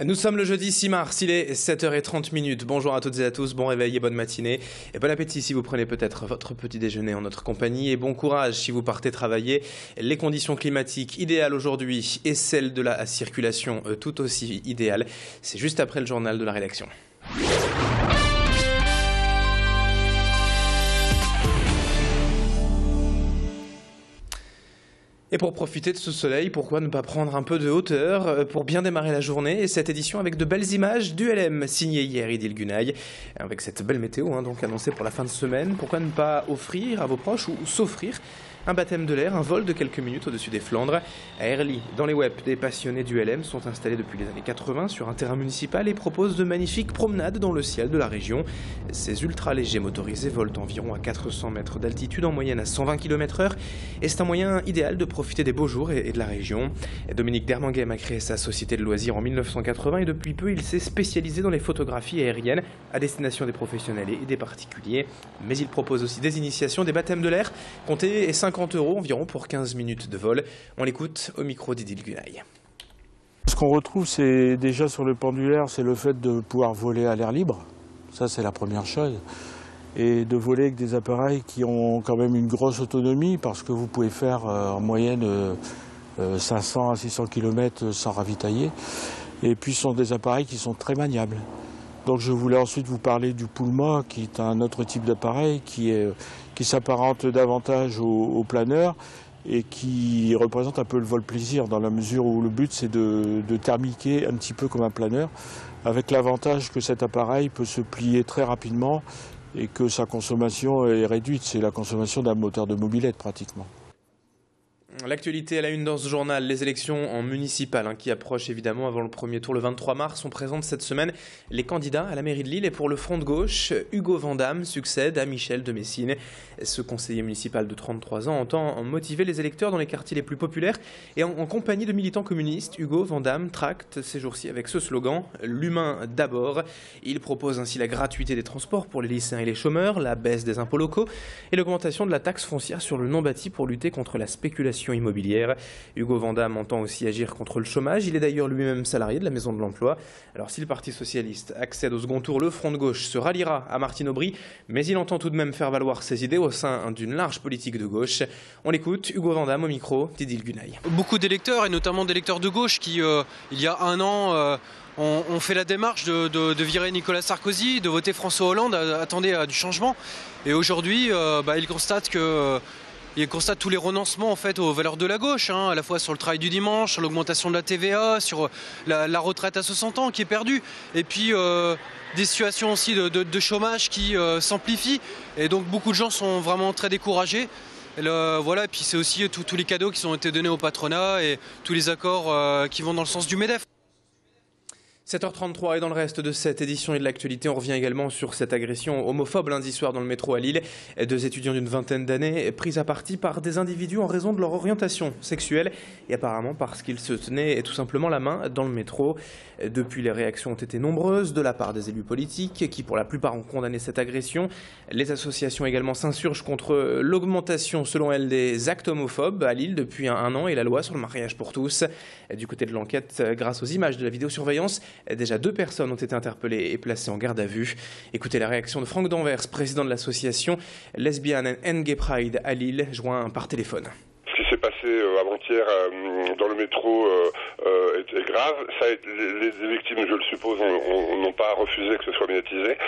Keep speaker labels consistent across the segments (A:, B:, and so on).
A: Nous sommes le jeudi 6 mars, il est 7h30. Bonjour à toutes et à tous, bon réveil et bonne matinée. Et bon appétit si vous prenez peut-être votre petit déjeuner en notre compagnie. Et bon courage si vous partez travailler. Les conditions climatiques idéales aujourd'hui et celles de la circulation tout aussi idéales. C'est juste après le journal de la rédaction. Et pour profiter de ce soleil, pourquoi ne pas prendre un peu de hauteur pour bien démarrer la journée? Et cette édition avec de belles images du LM, signé hier Idil Gunaï. Avec cette belle météo donc annoncée pour la fin de semaine, pourquoi ne pas offrir à vos proches ou s'offrir un baptême de l'air, un vol de quelques minutes au-dessus des Flandres. À Herly, dans les webs, des passionnés du LM sont installés depuis les années 80 sur un terrain municipal et proposent de magnifiques promenades dans le ciel de la région. Ces ultra-légers motorisés volent environ à 400 mètres d'altitude, en moyenne à 120 km/h, et c'est un moyen idéal de profiter des beaux jours et de la région. Dominique Dermanguem a créé sa société de loisirs en 1980 et depuis peu, il s'est spécialisé dans les photographies aériennes à destination des professionnels et des particuliers. Mais il propose aussi des initiations, des baptêmes de l'air, comptez 50 € environ pour 15 minutes de vol. On l'écoute au micro d'Idil Gunaï.
B: Ce qu'on retrouve, c'est déjà sur le pendulaire, c'est le fait de pouvoir voler à l'air libre. Ça, c'est la première chose. Et de voler avec des appareils qui ont quand même une grosse autonomie, parce que vous pouvez faire en moyenne 500 à 600 km sans ravitailler. Et puis, ce sont des appareils qui sont très maniables. Donc je voulais ensuite vous parler du Pulma, qui est un autre type d'appareil qui s'apparente davantage au planeur et qui représente un peu le vol plaisir, dans la mesure où le but c'est de thermiquer un petit peu comme un planeur, avec l'avantage que cet appareil peut se plier très rapidement et que sa consommation est réduite. C'est la consommation d'un moteur de mobilette pratiquement.
A: L'actualité à la une dans ce journal, les élections en municipal qui approchent évidemment avant le premier tour le 23 mars. On présente cette semaine les candidats à la mairie de Lille et pour le front de gauche, Hugo Vandamme succède à Michel de Messine. Ce conseiller municipal de 33 ans entend motiver les électeurs dans les quartiers les plus populaires et en compagnie de militants communistes, Hugo Vandamme tracte ces jours-ci avec ce slogan « L'humain d'abord ». Il propose ainsi la gratuité des transports pour les lycéens et les chômeurs, la baisse des impôts locaux et l'augmentation de la taxe foncière sur le non-bâti pour lutter contre la spéculation immobilière. Hugo Vandamme entend aussi agir contre le chômage. Il est d'ailleurs lui-même salarié de la Maison de l'Emploi. Alors si le Parti Socialiste accède au second tour, le Front de Gauche se ralliera à Martine Aubry, mais il entend tout de même faire valoir ses idées au sein d'une large politique de gauche. On l'écoute, Hugo Vandamme au micro d'Idil Gunaï.
C: Beaucoup d'électeurs, et notamment d'électeurs de gauche, qui il y a un an ont fait la démarche de virer Nicolas Sarkozy, de voter François Hollande, attendaient du changement. Et aujourd'hui, ils constatent que il constate tous les renoncements en fait aux valeurs de la gauche, à la fois sur le travail du dimanche, sur l'augmentation de la TVA, sur la retraite à 60 ans qui est perdue, et puis des situations aussi de chômage qui s'amplifient. Et donc beaucoup de gens sont vraiment très découragés. Et voilà, et puis c'est aussi tous les cadeaux qui ont été donnés au patronat et tous les accords qui vont dans le sens du MEDEF.
A: 7h33 et dans le reste de cette édition et de l'actualité, on revient également sur cette agression homophobe lundi soir dans le métro à Lille. 2 étudiants d'une vingtaine d'années pris à partie par des individus en raison de leur orientation sexuelle et apparemment parce qu'ils se tenaient tout simplement la main dans le métro. Depuis, les réactions ont été nombreuses de la part des élus politiques qui pour la plupart ont condamné cette agression. Les associations également s'insurgent contre l'augmentation selon elles des actes homophobes à Lille depuis un an et la loi sur le mariage pour tous. Du côté de l'enquête, grâce aux images de la vidéosurveillance, déjà 2 personnes ont été interpellées et placées en garde à vue. Écoutez la réaction de Franck Danvers, président de l'association Lesbian and Gay Pride à Lille, joint par téléphone.
D: Ce qui s'est passé avant-hier dans le métro est grave. Les victimes, je le suppose, n'ont pas refusé que ce soit médiatisé,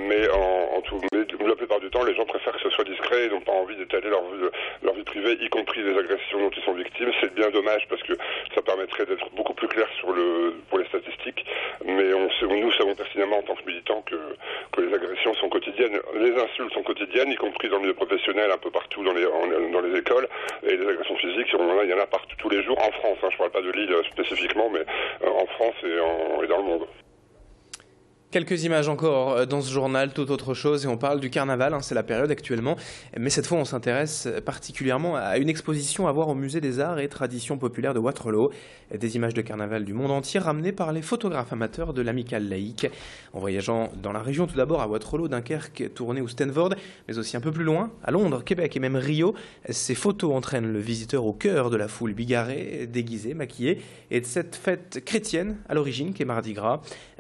D: mais la plupart du temps, les gens préfèrent que ce soit discret et n'ont pas envie d'étaler leur vie privée, y compris les agressions dont ils sont victimes. C'est bien dommage parce que ça permettrait d'être beaucoup plus clair pour les statistiques, mais nous savons pertinemment en tant que militants que les agressions sont quotidiennes, les insultes sont quotidiennes, y compris dans le milieu professionnel, un peu partout dans les écoles. Et les agressions physiques, il y en a partout, tous les jours, en France. Je ne parle pas de Lille spécifiquement, mais en France et dans le monde.
A: Quelques images encore dans ce journal, tout autre chose, et on parle du carnaval, c'est la période actuellement, mais cette fois on s'intéresse particulièrement à une exposition à voir au Musée des Arts et Traditions Populaires de Wattrelos, des images de carnaval du monde entier ramenées par les photographes amateurs de l'Amicale laïque. En voyageant dans la région tout d'abord à Wattrelos, Dunkerque, Tournai ou Stanford, mais aussi un peu plus loin, à Londres, Québec et même Rio, ces photos entraînent le visiteur au cœur de la foule bigarrée, déguisée, maquillée, et de cette fête chrétienne à l'origine qu'est Mardi Gras.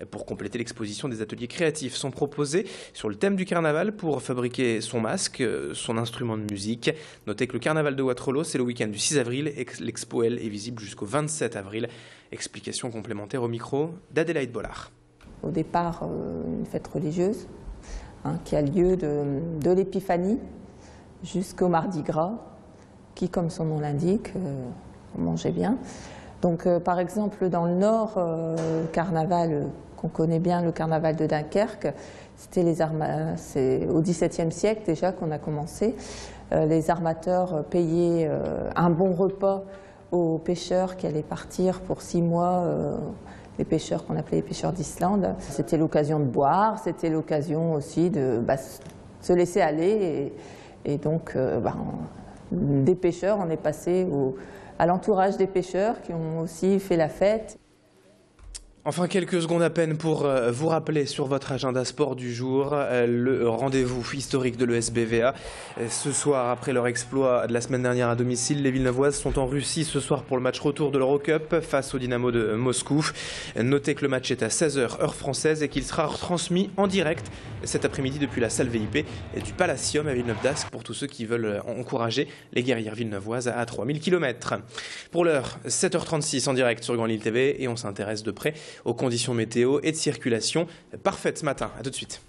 A: Pour compléter l'exposition, des ateliers créatifs sont proposés sur le thème du carnaval pour fabriquer son masque, son instrument de musique. Notez que le carnaval de Wattrelos, c'est le week-end du 6 avril et que l'expo, elle, est visible jusqu'au 27 avril. Explication complémentaire au micro d'Adélaïde Bollard.
E: Au départ, une fête religieuse qui a lieu de l'Épiphanie jusqu'au Mardi Gras, qui, comme son nom l'indique, mangeait bien. Donc, par exemple, dans le Nord, le carnaval qu'on connaît bien, le carnaval de Dunkerque, c'est au XVIIe siècle déjà qu'on a commencé. Les armateurs payaient un bon repas aux pêcheurs qui allaient partir pour 6 mois, les pêcheurs qu'on appelait les pêcheurs d'Islande. C'était l'occasion de boire, c'était l'occasion aussi de se laisser aller. Et donc, des pêcheurs, on est passé à l'entourage des pêcheurs qui ont aussi fait la fête.
A: Enfin, quelques secondes à peine pour vous rappeler sur votre agenda sport du jour le rendez-vous historique de l'ESBVA. Ce soir, après leur exploit de la semaine dernière à domicile, les Villeneuvoises sont en Russie ce soir pour le match retour de l'Eurocup face au Dynamo de Moscou. Notez que le match est à 16h heure française et qu'il sera retransmis en direct cet après-midi depuis la salle VIP du Palacium à Villeneuve-d'Ascq pour tous ceux qui veulent encourager les guerrières villeneuvoises à 3000 km. Pour l'heure, 7h36 en direct sur Grand Lille TV et on s'intéresse de près aux conditions météo et de circulation parfaites ce matin. A tout de suite.